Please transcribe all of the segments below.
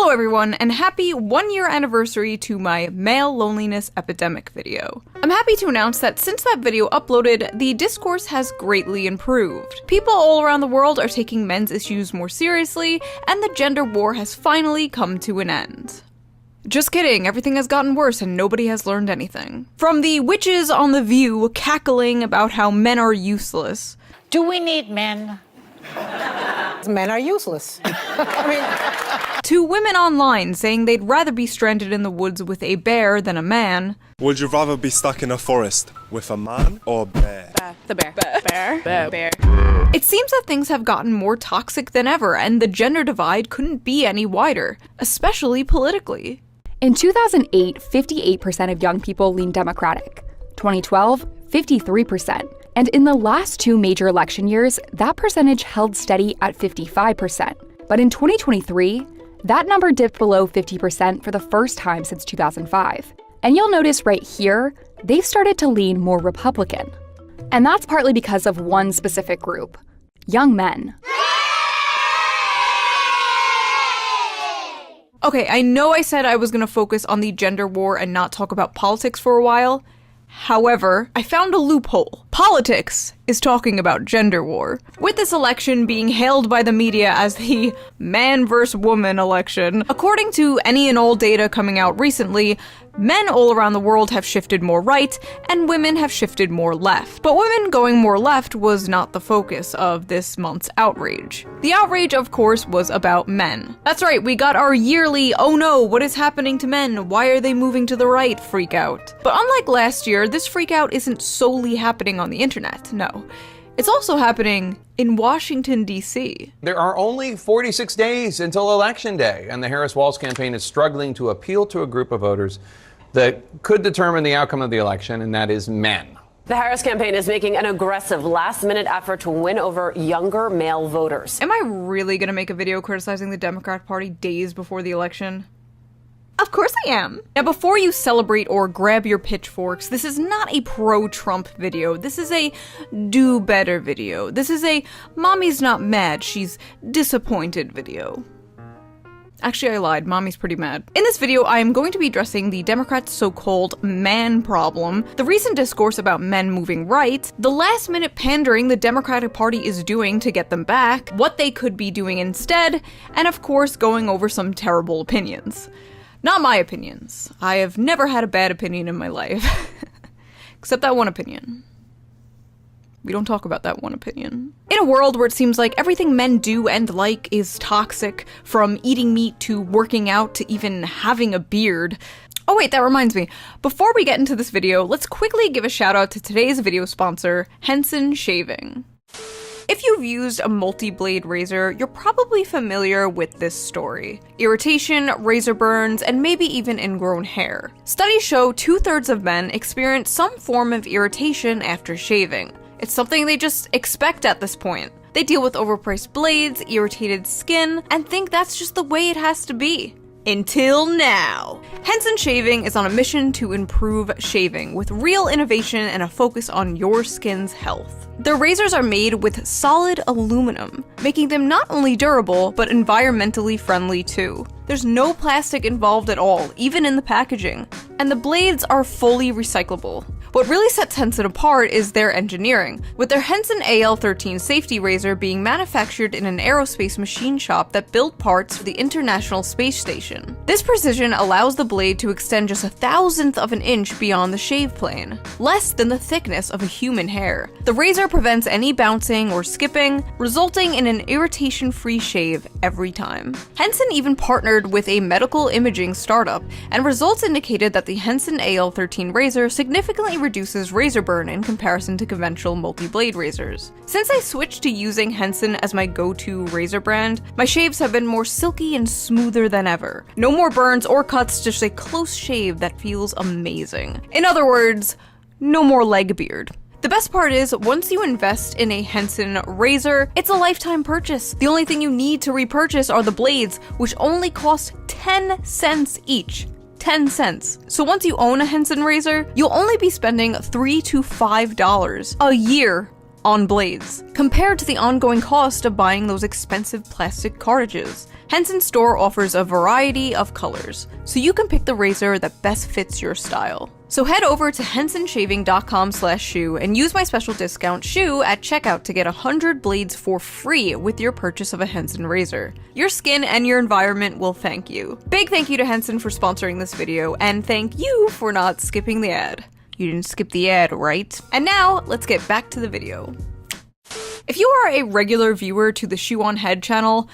Hello everyone, and happy 1-year anniversary to my male loneliness epidemic video. I'm happy to announce that since that video uploaded, the discourse has greatly improved. People all around the world are taking men's issues more seriously, and the gender war has finally come to an end. Just kidding, everything has gotten worse and nobody has learned anything. From the witches on The View cackling about how men are useless. Do we need men? Men are useless. To women online saying they'd rather be stranded in the woods with a bear than a man. Would you rather be stuck in a forest with a man or a bear? The bear. Bear. It seems that things have gotten more toxic than ever, and the gender divide couldn't be any wider, especially politically. In 2008, 58% of young people leaned Democratic. 2012, 53%. And in the last two major election years, that percentage held steady at 55%. But in 2023, that number dipped below 50% for the first time since 2005. And you'll notice right here, they've started to lean more Republican. And that's partly because of one specific group: young men. Okay, I know I said I was gonna focus on the gender war and not talk about politics for a while. However, I found a loophole. Politics is talking about gender war. With this election being hailed by the media as the man versus woman election, according to any and all data coming out recently, men all around the world have shifted more right, and women have shifted more left. But women going more left was not the focus of this month's outrage. The outrage, of course, was about men. That's right, we got our yearly, oh no, what is happening to men? Why are they moving to the right freak out? But unlike last year, this freak out isn't solely happening on the internet, no. It's also happening in Washington, D.C. There are only 46 days until Election Day, and the Harris-Walz campaign is struggling to appeal to a group of voters that could determine the outcome of the election, and that is men. The Harris campaign is making an aggressive last-minute effort to win over younger male voters. Am I really gonna make a video criticizing the Democrat Party days before the election? Of course I am! Now before you celebrate or grab your pitchforks, this is not a pro-Trump video. This is a do-better video. This is a mommy's not mad, she's disappointed video. Actually, I lied. Mommy's pretty mad. In this video, I am going to be addressing the Democrats' so-called man problem, the recent discourse about men moving right, the last-minute pandering the Democratic Party is doing to get them back, what they could be doing instead, and of course, going over some terrible opinions. Not my opinions. I have never had a bad opinion in my life. Except that one opinion. We don't talk about that one opinion. In a world where it seems like everything men do and like is toxic, from eating meat to working out to even having a beard. Oh wait, that reminds me. Before we get into this video, let's quickly give a shout out to today's video sponsor, Henson Shaving. If you've used a multi-blade razor, you're probably familiar with this story. Irritation, razor burns, and maybe even ingrown hair. Studies show 2/3 of men experience some form of irritation after shaving. It's something they just expect at this point. They deal with overpriced blades, irritated skin, and think that's just the way it has to be. Until now. Henson Shaving is on a mission to improve shaving with real innovation and a focus on your skin's health. Their razors are made with solid aluminum, making them not only durable, but environmentally friendly too. There's no plastic involved at all, even in the packaging. And the blades are fully recyclable. What really sets Henson apart is their engineering, with their Henson AL13 safety razor being manufactured in an aerospace machine shop that built parts for the International Space Station. This precision allows the blade to extend just 1/1000th of an inch beyond the shave plane, less than the thickness of a human hair. The razor prevents any bouncing or skipping, resulting in an irritation-free shave every time. Henson even partnered with a medical imaging startup, and results indicated that the Henson AL13 razor significantly reduces razor burn in comparison to conventional multi-blade razors. Since I switched to using Henson as my go-to razor brand, my shaves have been more silky and smoother than ever. No more burns or cuts, just a close shave that feels amazing. In other words, no more leg beard. The best part is, once you invest in a Henson razor, it's a lifetime purchase. The only thing you need to repurchase are the blades, which only cost 10 cents each. 10 cents. So once you own a Henson razor, you'll only be spending $3 to $5 a year on blades, compared to the ongoing cost of buying those expensive plastic cartridges. Henson's store offers a variety of colors, so you can pick the razor that best fits your style. So head over to hensonshaving.com/shoe and use my special discount SHOE at checkout to get 100 blades for free with your purchase of a Henson razor. Your skin and your environment will thank you. Big thank you to Henson for sponsoring this video, and thank you for not skipping the ad. You didn't skip the ad, right? And now, let's get back to the video. If you are a regular viewer to the Shoe on Head channel,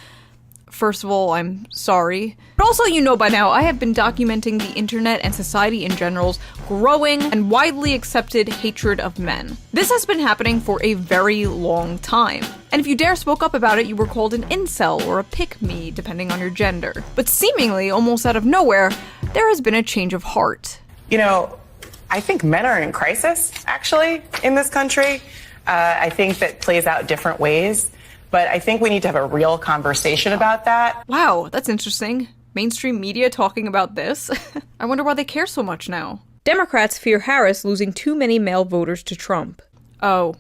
first of all, I'm sorry. But also, you know by now, I have been documenting the internet and society in general's growing and widely accepted hatred of men. This has been happening for a very long time. And if you dare spoke up about it, you were called an incel or a pick-me, depending on your gender. But seemingly, almost out of nowhere, there has been a change of heart. You know, I think men are in crisis, actually, in this country. I think that plays out different ways. But I think we need to have a real conversation about that. Wow, that's interesting. Mainstream media talking about this? I wonder why they care so much now. Democrats fear Harris losing too many male voters to Trump. Oh.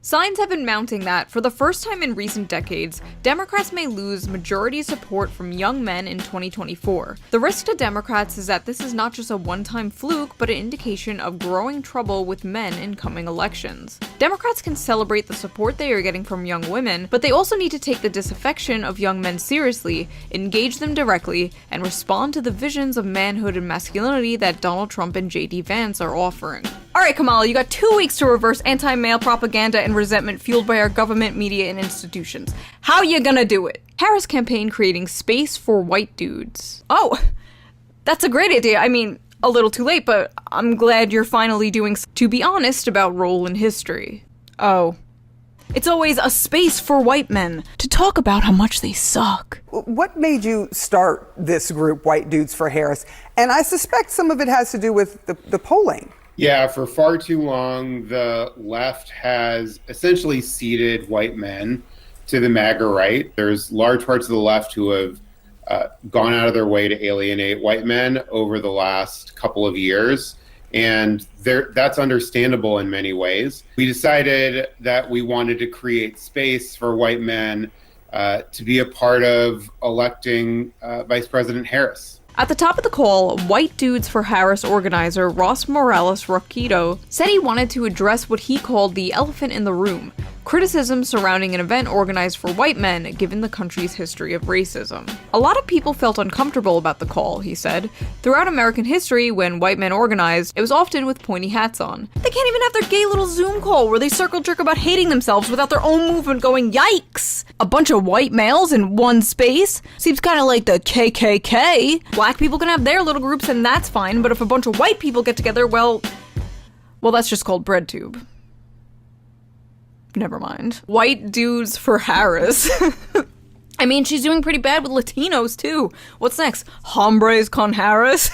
Signs have been mounting that, for the first time in recent decades, Democrats may lose majority support from young men in 2024. The risk to Democrats is that this is not just a one-time fluke, but an indication of growing trouble with men in coming elections. Democrats can celebrate the support they are getting from young women, but they also need to take the disaffection of young men seriously, engage them directly, and respond to the visions of manhood and masculinity that Donald Trump and JD Vance are offering. Alright, Kamala, you got 2 weeks to reverse anti-male propaganda and resentment fueled by our government, media, and institutions. How you gonna do it? Harris campaign creating space for white dudes. Oh, that's a great idea. I mean, a little too late, but I'm glad you're finally doing to be honest about role in history. Oh. It's always a space for white men to talk about how much they suck. What made you start this group, White Dudes for Harris? And I suspect some of it has to do with the polling. Yeah, for far too long, the left has essentially ceded white men to the MAGA right. There's large parts of the left who have gone out of their way to alienate white men over the last couple of years. And that's understandable in many ways. We decided that we wanted to create space for white men to be a part of electing Vice President Harris. At the top of the call, White Dudes for Harris organizer Ross Morales Roquito said he wanted to address what he called the elephant in the room, criticism surrounding an event organized for white men given the country's history of racism. A lot of people felt uncomfortable about the call, he said. Throughout American history, when white men organized, it was often with pointy hats on. They can't even have their gay little Zoom call where they circle jerk about hating themselves without their own movement going, yikes! A bunch of white males in one space? Seems kinda like the KKK. Black people can have their little groups and that's fine, but if a bunch of white people get together, well, that's just called BreadTube. Never mind. White Dudes for Harris. I mean, she's doing pretty bad with Latinos, too. What's next? Hombres con Harris?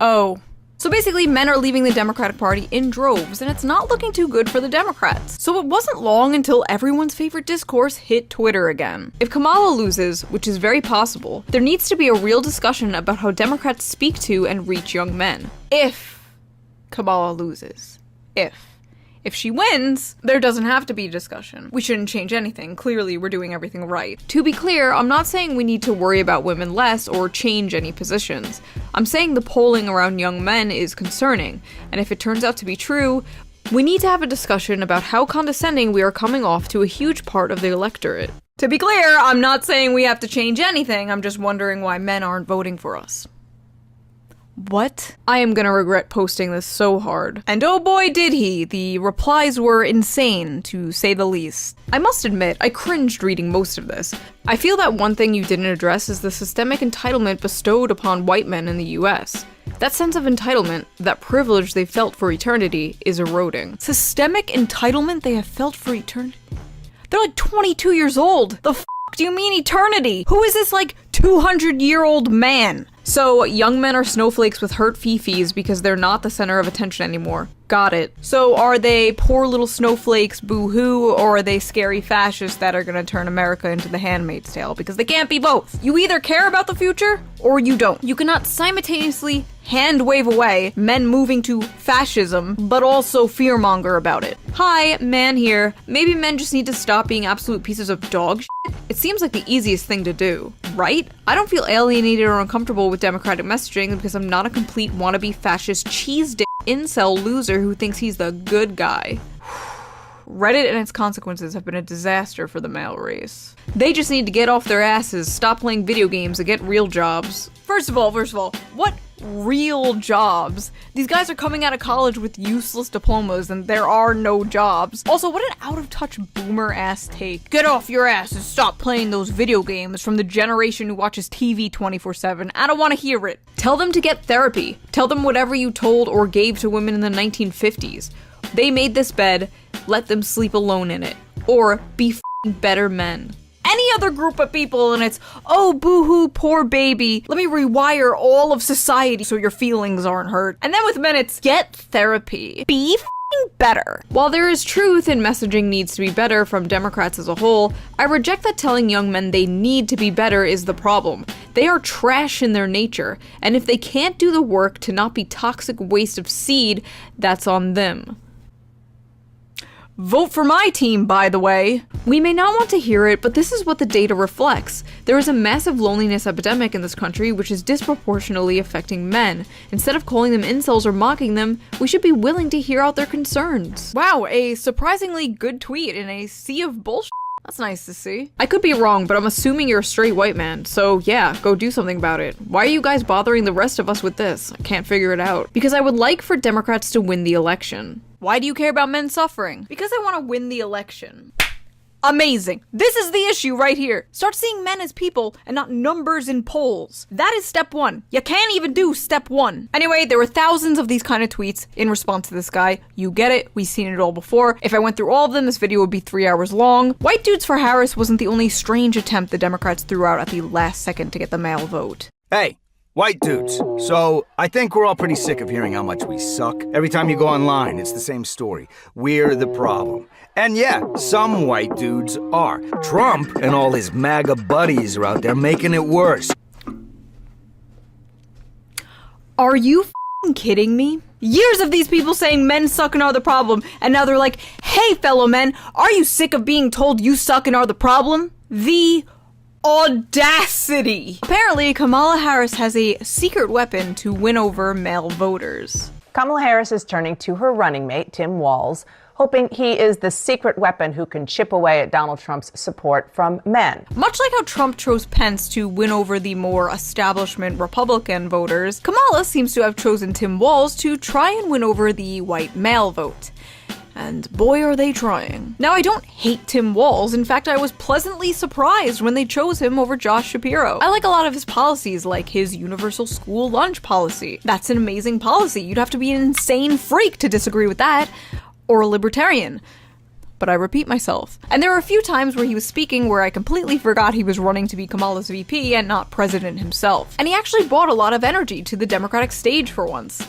Oh. So basically, men are leaving the Democratic Party in droves, and it's not looking too good for the Democrats. So it wasn't long until everyone's favorite discourse hit Twitter again. If Kamala loses, which is very possible, there needs to be a real discussion about how Democrats speak to and reach young men. If Kamala loses. If she wins, there doesn't have to be discussion. We shouldn't change anything. Clearly, we're doing everything right. To be clear, I'm not saying we need to worry about women less or change any positions. I'm saying the polling around young men is concerning, and if it turns out to be true, we need to have a discussion about how condescending we are coming off to a huge part of the electorate. To be clear, I'm not saying we have to change anything, I'm just wondering why men aren't voting for us. What? I am gonna regret posting this so hard. And oh boy did he, the replies were insane, to say the least. I must admit, I cringed reading most of this. I feel that one thing you didn't address is the systemic entitlement bestowed upon white men in the US. That sense of entitlement, that privilege they've felt for eternity, is eroding. Systemic entitlement they have felt for eternity? They're like 22 years old! The f*** do you mean eternity? Who is this, like, 200-year-old man? So, young men are snowflakes with hurt fifis because they're not the center of attention anymore. Got it. So, are they poor little snowflakes, boo-hoo, or are they scary fascists that are gonna turn America into the Handmaid's Tale? Because they can't be both. You either care about the future, or you don't. You cannot simultaneously hand wave away men moving to fascism, but also fearmonger about it. Hi, man here. Maybe men just need to stop being absolute pieces of dog shit. It seems like the easiest thing to do, right? I don't feel alienated or uncomfortable with Democratic messaging because I'm not a complete wannabe fascist cheese dick incel loser who thinks he's the good guy. Reddit and its consequences have been a disaster for the male race. They just need to get off their asses, stop playing video games, and get real jobs. First of all, what real jobs? These guys are coming out of college with useless diplomas and there are no jobs. Also, what an out-of-touch boomer-ass take. Get off your ass and stop playing those video games from the generation who watches TV 24/7. I don't want to hear it. Tell them to get therapy. Tell them whatever you told or gave to women in the 1950s. They made this bed, let them sleep alone in it. Or be f***ing better men. Any other group of people and it's, oh boo-hoo, poor baby, let me rewire all of society so your feelings aren't hurt. And then with men it's, get therapy. Be f***ing better. While there is truth in messaging needs to be better from Democrats as a whole, I reject that telling young men they need to be better is the problem. They are trash in their nature, and if they can't do the work to not be toxic waste of seed, that's on them. Vote for my team, by the way. We may not want to hear it, but this is what the data reflects. There is a massive loneliness epidemic in this country which is disproportionately affecting men. Instead of calling them incels or mocking them, we should be willing to hear out their concerns. Wow, a surprisingly good tweet in a sea of bullshit. That's nice to see. I could be wrong, but I'm assuming you're a straight white man, so yeah, go do something about it. Why are you guys bothering the rest of us with this? I can't figure it out. Because I would like for Democrats to win the election. Why do you care about men suffering? Because I want to win the election. Amazing. This is the issue right here. Start seeing men as people and not numbers in polls. That is step one. You can't even do step one. Anyway, there were thousands of these kind of tweets in response to this guy. You get it. We've seen it all before. If I went through all of them, this video would be 3 hours long. White Dudes for Harris wasn't the only strange attempt the Democrats threw out at the last second to get the male vote. Hey, white dudes. So, I think we're all pretty sick of hearing how much we suck. Every time you go online, it's the same story. We're the problem. And yeah, some white dudes are. Trump and all his MAGA buddies are out there making it worse. Are you f***ing kidding me? Years of these people saying men suck and are the problem, and now they're like, hey fellow men, are you sick of being told you suck and are the problem? The audacity! Apparently, Kamala Harris has a secret weapon to win over male voters. Kamala Harris is turning to her running mate, Tim Walz, hoping he is the secret weapon who can chip away at Donald Trump's support from men. Much like how Trump chose Pence to win over the more establishment Republican voters, Kamala seems to have chosen Tim Walz to try and win over the white male vote. And boy are they trying. Now I don't hate Tim Walz, in fact I was pleasantly surprised when they chose him over Josh Shapiro. I like a lot of his policies, like his universal school lunch policy. That's an amazing policy, you'd have to be an insane freak to disagree with that. Or a libertarian. But I repeat myself. And there were a few times where he was speaking where I completely forgot he was running to be Kamala's VP and not president himself. And he actually brought a lot of energy to the Democratic stage for once.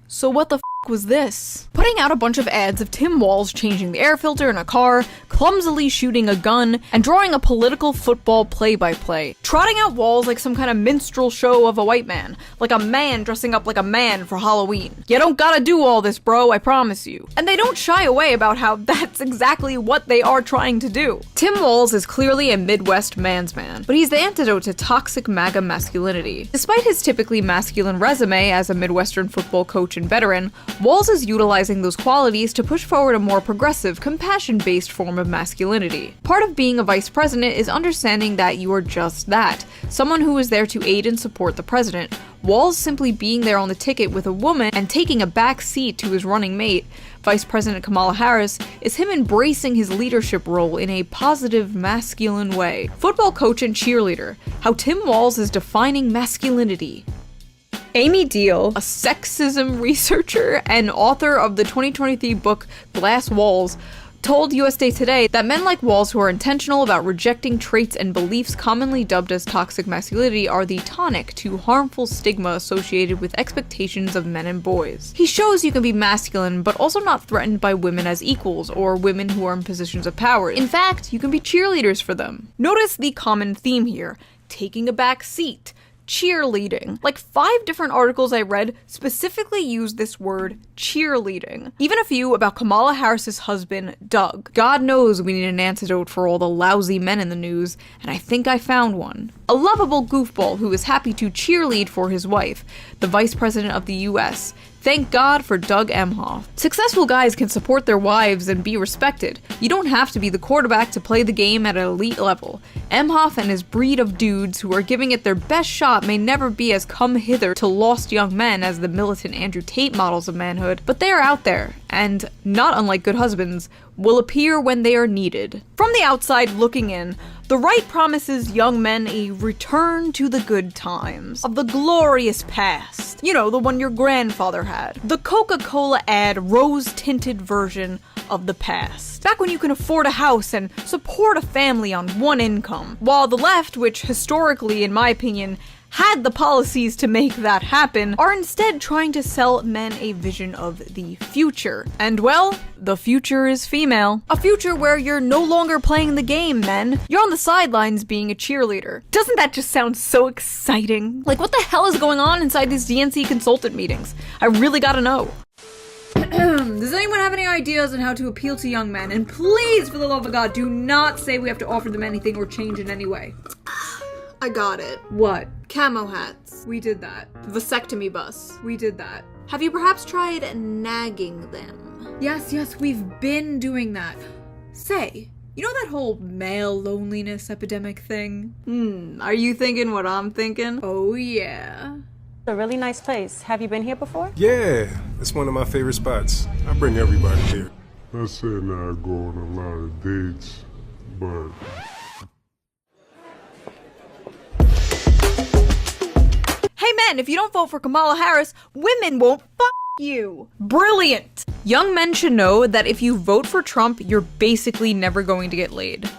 So what the f*** was this? Putting out a bunch of ads of Tim Walz changing the air filter in a car, clumsily shooting a gun, and drawing a political football play-by-play. Trotting out Walz like some kind of minstrel show of a white man. Like a man dressing up like a man for Halloween. You don't gotta do all this, bro, I promise you. And they don't shy away about how that's exactly what they are trying to do. Tim Walz is clearly a Midwest man's man, but he's the antidote to toxic MAGA masculinity. Despite his typically masculine resume as a Midwestern football coach and veteran, Walz is utilizing those qualities to push forward a more progressive, compassion-based form of masculinity. Part of being a vice president is understanding that you are just that, someone who is there to aid and support the president. Walz simply being there on the ticket with a woman and taking a back seat to his running mate, Vice President Kamala Harris, is him embracing his leadership role in a positive, masculine way. Football coach and cheerleader, how Tim Walz is defining masculinity. Amy Deal, a sexism researcher and author of the 2023 book Glass Walls, told USA Today that men like Walz who are intentional about rejecting traits and beliefs commonly dubbed as toxic masculinity are the tonic to harmful stigma associated with expectations of men and boys. He shows you can be masculine but also not threatened by women as equals or women who are in positions of power. In fact, you can be cheerleaders for them. Notice the common theme here: taking a back seat, cheerleading. Like 5 different articles I read specifically use this word cheerleading. Even a few about Kamala Harris's husband, Doug. God knows we need an antidote for all the lousy men in the news, and I think I found one. A lovable goofball who is happy to cheerlead for his wife, the Vice President of the US. Thank God for Doug Emhoff. Successful guys can support their wives and be respected. You don't have to be the quarterback to play the game at an elite level. Emhoff and his breed of dudes who are giving it their best shot may never be as come hither to lost young men as the militant Andrew Tate models of manhood, but they are out there, and, not unlike good husbands, will appear when they are needed. From the outside looking in, the right promises young men a return to the good times, of the glorious past. You know, the one your grandfather had. The Coca-Cola ad rose-tinted version of the past. Back when you can afford a house and support a family on one income. While the left, which historically, in my opinion, had the policies to make that happen, are instead trying to sell men a vision of the future. And well, the future is female. A future where you're no longer playing the game, men. You're on the sidelines being a cheerleader. Doesn't that just sound so exciting? Like, what the hell is going on inside these DNC consultant meetings? I really gotta know. Does anyone have any ideas on how to appeal to young men? And please, for the love of God, do not say we have to offer them anything or change in any way. I got it. What? Camo hats. We did that. Vasectomy bus. We did that. Have you perhaps tried nagging them? Yes, we've been doing that. Say, you know that whole male loneliness epidemic thing? Are you thinking what I'm thinking? Oh yeah. A really nice place. Have you been here before? Yeah, it's one of my favorite spots. I bring everybody here. I said not go on a lot of dates, but... Hey men, if you don't vote for Kamala Harris, women won't you. Brilliant! Young men should know that if you vote for Trump, you're basically never going to get laid.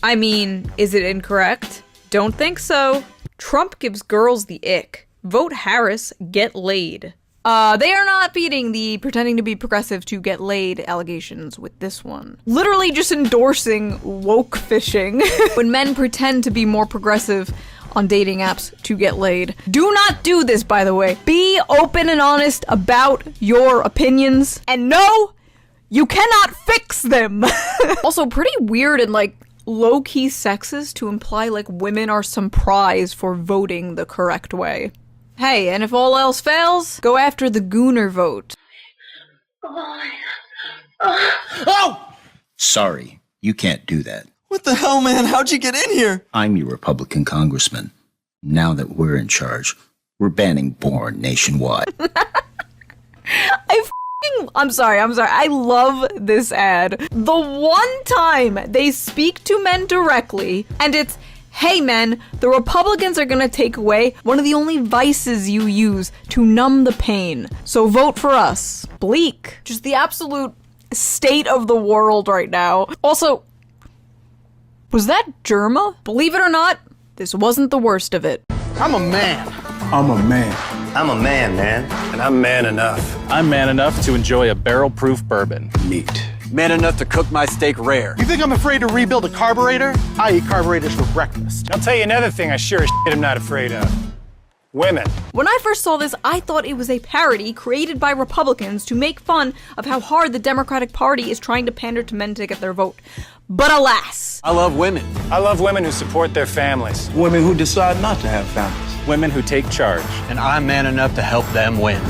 I mean, is it incorrect? Don't think so. Trump gives girls the ick. Vote Harris, get laid. They are not beating the pretending to be progressive to get laid allegations with this one. Literally just endorsing woke fishing. When men pretend to be more progressive on dating apps to get laid. Do not do this, by the way. Be open and honest about your opinions. And no, you cannot fix them. Also, pretty weird and like low-key sexist to imply like women are some prize for voting the correct way. Hey, and if all else fails, go after the Gooner vote. Oh! Sorry, you can't do that. What the hell, man? How'd you get in here? I'm your Republican congressman. Now that we're in charge, we're banning porn nationwide. I'm sorry. I love this ad. The one time they speak to men directly, and it's, hey men, the Republicans are gonna take away one of the only vices you use to numb the pain. So vote for us. Bleak. Just the absolute state of the world right now. Also, was that Germa? Believe it or not, this wasn't the worst of it. I'm a man. I'm a man. I'm a man, And I'm man enough. I'm man enough to enjoy a barrel-proof bourbon. Neat. Man enough to cook my steak rare. You think I'm afraid to rebuild a carburetor? I eat carburetors for breakfast. I'll tell you another thing I sure as shit am not afraid of. Women. When I first saw this, I thought it was a parody created by Republicans to make fun of how hard the Democratic Party is trying to pander to men to get their vote. But alas. I love women. I love women who support their families. Women who decide not to have families. Women who take charge. And I'm man enough to help them win.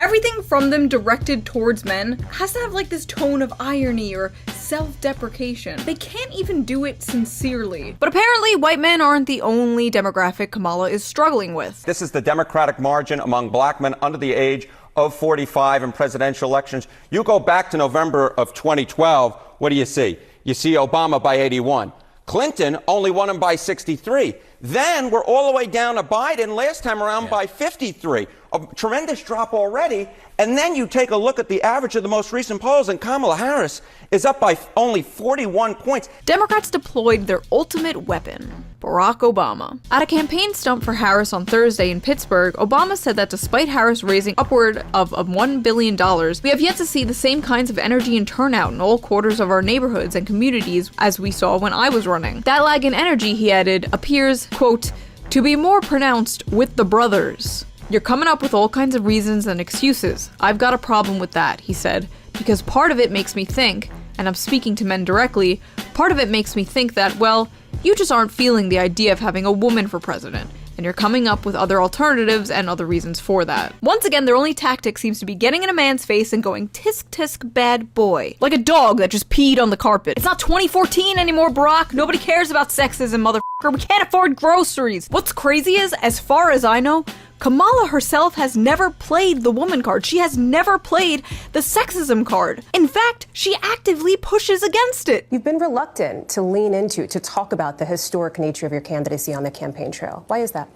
Everything from them directed towards men has to have like this tone of irony or self-deprecation. They can't even do it sincerely. But apparently white men aren't the only demographic Kamala is struggling with. This is the Democratic margin among black men under the age of 45 in presidential elections. You go back to November of 2012, what do you see? You see Obama by 81. Clinton only won him by 63. Then we're all the way down to Biden last time around by 53. A tremendous drop already. And then you take a look at the average of the most recent polls, and Kamala Harris is up by only 41 points. Democrats deployed their ultimate weapon, Barack Obama. At a campaign stump for Harris on Thursday in Pittsburgh, Obama said that despite Harris raising upward of $1 billion, we have yet to see the same kinds of energy and turnout in all quarters of our neighborhoods and communities as we saw when I was running. That lag in energy, he added, appears, quote, To be more pronounced, with the brothers. You're coming up with all kinds of reasons and excuses. I've got a problem with that, he said, because part of it makes me think, and I'm speaking to men directly, part of it makes me think that, well, you just aren't feeling the idea of having a woman for president, and you're coming up with other alternatives and other reasons for that. Once again, their only tactic seems to be getting in a man's face and going, tisk tisk bad boy. Like a dog that just peed on the carpet. It's not 2014 anymore, Barack. Nobody cares about sexism, motherfucker. We can't afford groceries. What's crazy is, as far as I know, Kamala herself has never played the woman card. She has never played the sexism card. In fact, she actively pushes against it. You've been reluctant to lean into, to talk about the historic nature of your candidacy on the campaign trail. Why is that?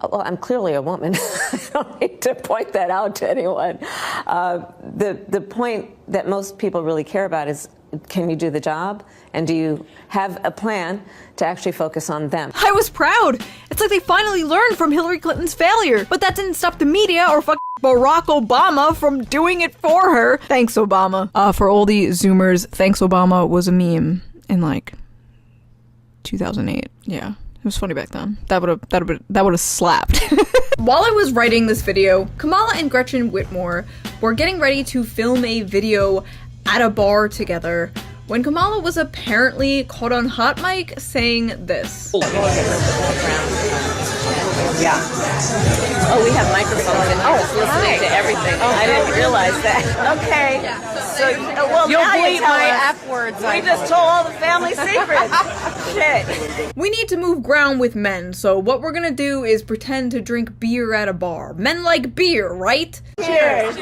Well, I'm clearly a woman. I don't need to point that out to anyone. The point that most people really care about is, can you do the job? And do you have a plan to actually focus on them? I was proud. It's like they finally learned from Hillary Clinton's failure. But that didn't stop the media or Barack Obama from doing it for her. Thanks, Obama. For all the Zoomers, thanks, Obama was a meme in like 2008. Yeah. It was funny back then. That would have slapped. While I was writing this video, Kamala and Gretchen Whitmer were getting ready to film a video at a bar together when Kamala was apparently caught on hot mic saying this. Yeah. Oh, we have microphones and listening to everything. I didn't realize that. Okay. So, well, You'll now bleep you tell my us. F-words. We just told all the family secrets. Shit. We need to move ground with men, so what we're gonna do is pretend to drink beer at a bar. Men like beer, right? Cheers.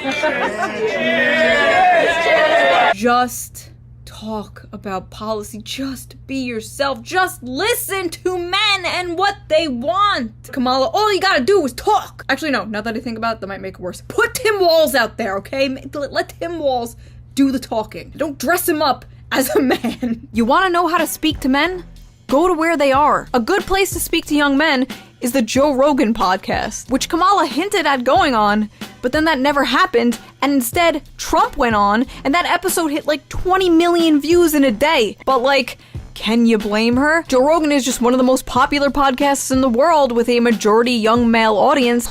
Just talk about policy. Just be yourself. Just listen to men and what they want. Kamala, all you gotta do is talk. Actually, no, now that I think about it, that might make it worse. Put Tim Walz out there, okay? Let Tim Walz do the talking. Don't dress him up as a man. You wanna know how to speak to men? Go to where they are. A good place to speak to young men is the Joe Rogan podcast, which Kamala hinted at going on, but then that never happened, and instead, Trump went on, and that episode hit like 20 million views in a day. But like, can you blame her? Joe Rogan is just one of the most popular podcasts in the world with a majority young male audience.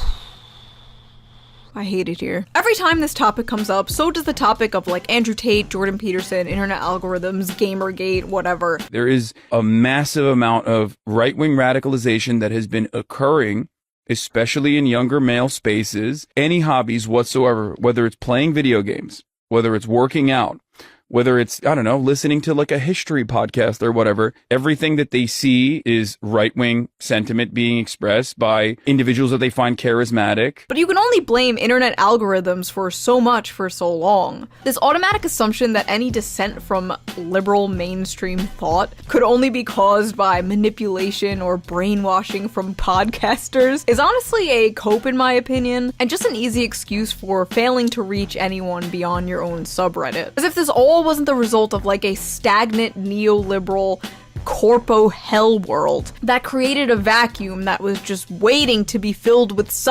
I hate it here. Every time this topic comes up, so does the topic of like Andrew Tate, Jordan Peterson, internet algorithms, Gamergate, whatever. There is a massive amount of right-wing radicalization that has been occurring, especially in younger male spaces. Any hobbies whatsoever, whether it's playing video games, whether it's working out, whether it's, I don't know, listening to like a history podcast or whatever, everything that they see is right-wing sentiment being expressed by individuals that they find charismatic. But you can only blame internet algorithms for so much for so long. This automatic assumption that any dissent from liberal mainstream thought could only be caused by manipulation or brainwashing from podcasters is honestly a cope, in my opinion, and just an easy excuse for failing to reach anyone beyond your own subreddit. As if this all wasn't the result of like a stagnant neoliberal corpo hell world that created a vacuum that was just waiting to be filled with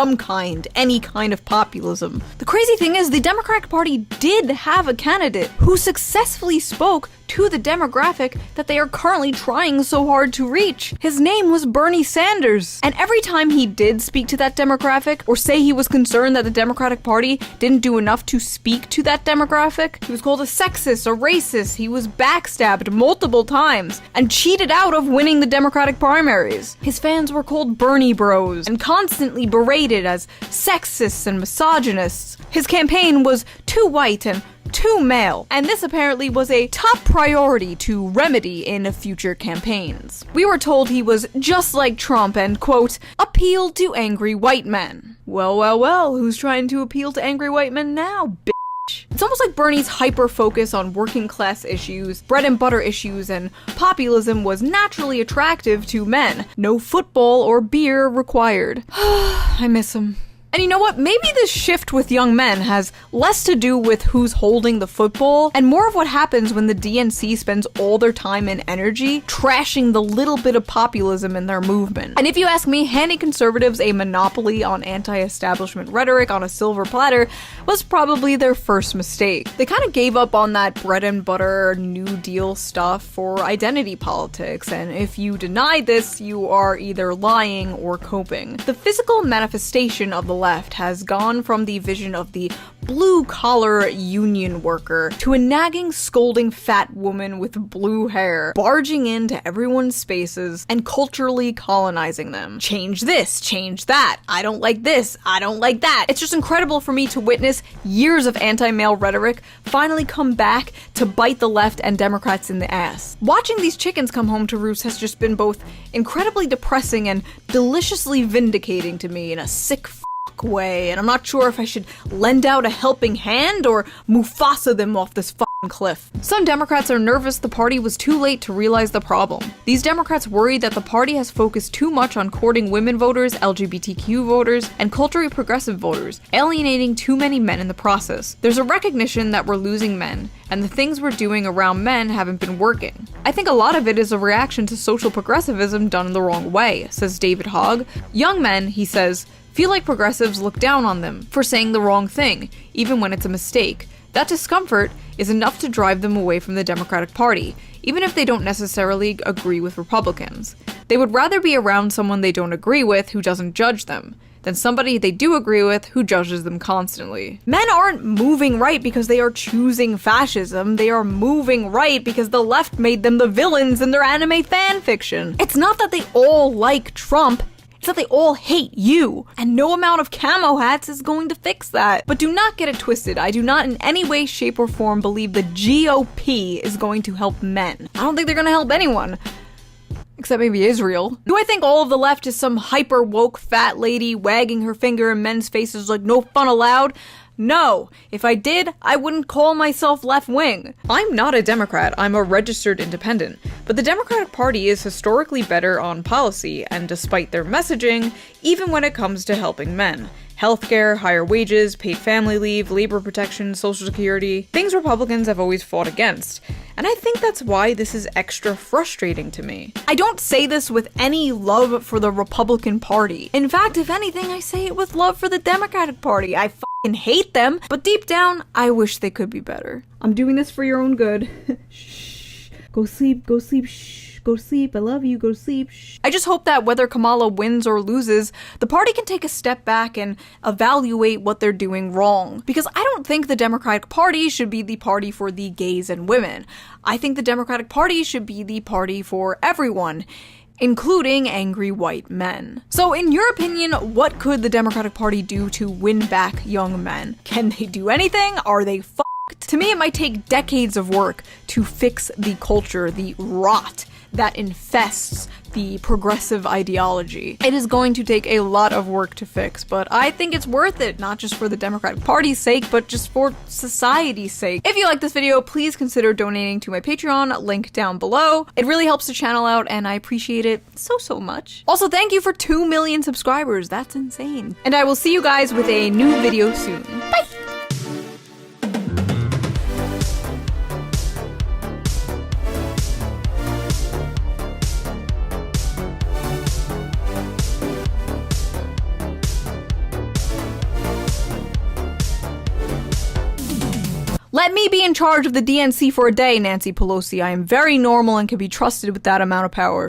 any kind of populism. The crazy thing is, the Democratic Party did have a candidate who successfully spoke to the demographic that they are currently trying so hard to reach. His name was Bernie Sanders. And every time he did speak to that demographic, or say he was concerned that the Democratic Party didn't do enough to speak to that demographic, he was called a sexist, a racist, he was backstabbed multiple times, and cheated out of winning the Democratic primaries. His fans were called Bernie Bros, and constantly berated as sexists and misogynists. His campaign was too white and too male, and this apparently was a top priority to remedy in future campaigns. We were told he was just like Trump and, quote, appealed to angry white men. Well, who's trying to appeal to angry white men now, bitch? It's almost like Bernie's hyper-focus on working class issues, bread and butter issues, and populism was naturally attractive to men. No football or beer required. I miss him. And you know what? Maybe this shift with young men has less to do with who's holding the football and more of what happens when the DNC spends all their time and energy trashing the little bit of populism in their movement. And if you ask me, handing conservatives a monopoly on anti-establishment rhetoric on a silver platter was probably their first mistake. They kind of gave up on that bread and butter New Deal stuff for identity politics, and if you deny this, you are either lying or coping. The physical manifestation of the left has gone from the vision of the blue-collar union worker to a nagging, scolding fat woman with blue hair, barging into everyone's spaces and culturally colonizing them. Change this, change that, I don't like this, I don't like that. It's just incredible for me to witness years of anti-male rhetoric finally come back to bite the left and Democrats in the ass. Watching these chickens come home to roost has just been both incredibly depressing and deliciously vindicating to me in a sick way, and I'm not sure if I should lend out a helping hand or Mufasa them off this cliff. Some Democrats are nervous the party was too late to realize the problem. These Democrats worry that the party has focused too much on courting women voters, LGBTQ voters, and culturally progressive voters, alienating too many men in the process. There's a recognition that we're losing men, and the things we're doing around men haven't been working. I think a lot of it is a reaction to social progressivism done in the wrong way, says David Hogg. Young men, he says, feel like progressives look down on them for saying the wrong thing, even when it's a mistake. That discomfort is enough to drive them away from the Democratic Party, even if they don't necessarily agree with Republicans. They would rather be around someone they don't agree with who doesn't judge them, than somebody they do agree with who judges them constantly. Men aren't moving right because they are choosing fascism, they are moving right because the left made them the villains in their anime fanfiction. It's not that they all like Trump, it's that they all hate you, and no amount of camo hats is going to fix that. But do not get it twisted, I do not in any way, shape, or form believe the GOP is going to help men. I don't think they're gonna help anyone. Except maybe Israel. Do I think all of the left is some hyper woke fat lady wagging her finger in men's faces like no fun allowed? No. If I did, I wouldn't call myself left-wing. I'm not a Democrat, I'm a registered independent. But the Democratic Party is historically better on policy, and despite their messaging, even when it comes to helping men. Healthcare, higher wages, paid family leave, labor protection, social security, things Republicans have always fought against. And I think that's why this is extra frustrating to me. I don't say this with any love for the Republican Party. In fact, if anything, I say it with love for the Democratic Party. I f***ing hate them, but deep down, I wish they could be better. I'm doing this for your own good. Shh. Go sleep, shh. Go to sleep, I love you, go to sleep, shh. I just hope that whether Kamala wins or loses, the party can take a step back and evaluate what they're doing wrong. Because I don't think the Democratic Party should be the party for the gays and women. I think the Democratic Party should be the party for everyone, including angry white men. So in your opinion, what could the Democratic Party do to win back young men? Can they do anything? Are they f***ed? To me, it might take decades of work to fix the culture, the rot that infests the progressive ideology. It is going to take a lot of work to fix, but I think it's worth it, not just for the Democratic Party's sake, but just for society's sake. If you like this video, please consider donating to my Patreon, link down below. It really helps the channel out, and I appreciate it so much. Also, thank you for 2 million subscribers, that's insane. And I will see you guys with a new video soon. Bye! Let me be in charge of the DNC for a day, Nancy Pelosi. I am very normal and can be trusted with that amount of power.